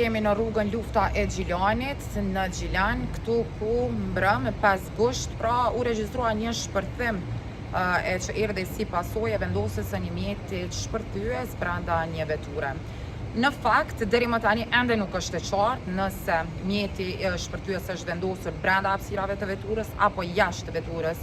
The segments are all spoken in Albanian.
jemi në rrugën Lufta e Gjilanit, në Gjilan, këtu ku mbrëm 5 gusht, pra u regjistrua një shpërthim e që erdhi si pasojë e vendosjes së një mjeti shpërthyes brenda një veture. Në fakt, deri më tani ende nuk është e qartë nëse mjeti shpërthyes është vendosur brenda hapësirave të veturës apo jashtë veturës,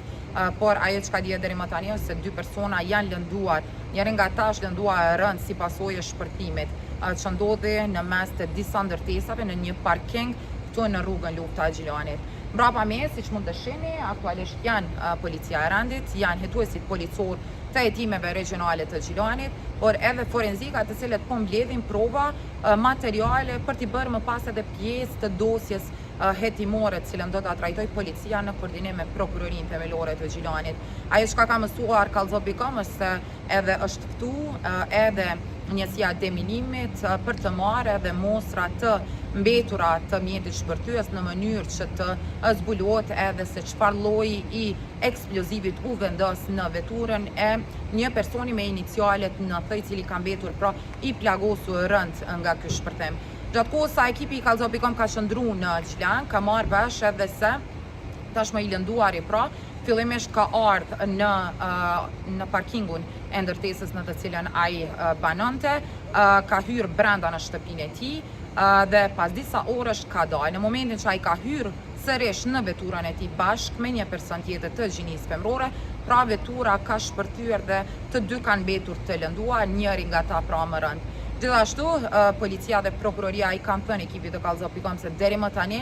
por ajo që ka dihet deri më tani është se 2 persona janë lënduar, njëri nga ta është lënduar rënd si pasojë e shpërtimit që ndodhi në mes të disa ndërtesave në një parking këtu në rrugën Lufta e Gjilanit. Mbrapa me, siç mund të shihni, aktualisht janë policia e rendit, janë hetuesit policor të hetimeve regionale të Gjilanit, por edhe forenzika të cilët po mbledhin prova materiale për t'i bërë më pas edhe pjesë të dosjes hetimore të cilën do ta trajtoj policia në koordinim me prokurorinë themelore të Gjilanit. Ajo çka ka mësuar kallzo.com është se edhe është këtu edhe njësia deminimit për të marrë edhe mostra të mbetura të mjetit shpërthyes në mënyrë që të zbulohet edhe se çfarë lloji i eksplozivit u vendos në veturën e një personi me inicialet në i cili ka mbetur pra i plagosur rënd nga ky shpërthim. Gjatë kohës sa ekipi i kallzo.com ka qëndruar në Gjilan, ka marrë vesh edhe se tashmë i lënduari pra fillimisht ka ardhur në parkingun e ndërtesës në të cilën ai banonte, ka hyrë brenda në shtëpinë e tij dhe pas disa orësh ka dalë. Në momentin që ai ka hyrë sërish në veturën e tij bashkë me një person tjetër të gjinisë femrore, pra vetura ka shpërthyer dhe të dy kanë mbetur të lënduar, njëri nga ta pra më rënd. Gjithashtu, policia dhe prokuroria i kanë thënë ekipit të kallzo.com se deri më tani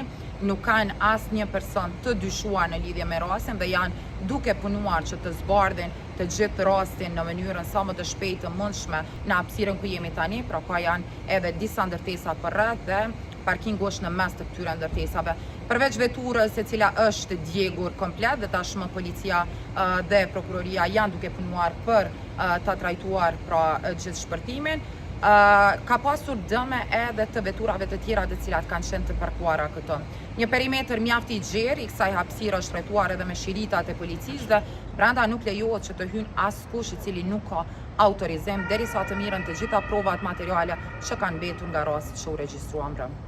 nuk kanë asnjë person të dyshuar në lidhje me rastin dhe janë duke punuar që të zbardhin të gjithë rastin në mënyrën sa më të shpejtë të mundshme në hapësirën ku jemi tani, pra ka janë edhe disa ndërtesa përreth dhe parkingu është në mes të këtyre ndërtesave. Përveç veturës e cila është djegur komplet dhe tashmë policia dhe prokuroria janë duke punuar për ta trajtuar pra gjithë shpërtimin, ka pasur dëme edhe të veturave të tjera të cilat kanë qenë të parkuara këtu. Një perimetër mjaft i gjerë i kësaj hapësire është rrethuar edhe me shiritat e policisë dhe brenda nuk lejohet që të hyjë askush i cili nuk ka autorizim derisa të mirën të gjitha provat materiale që kanë mbetur nga rasti që u regjistruan brenda.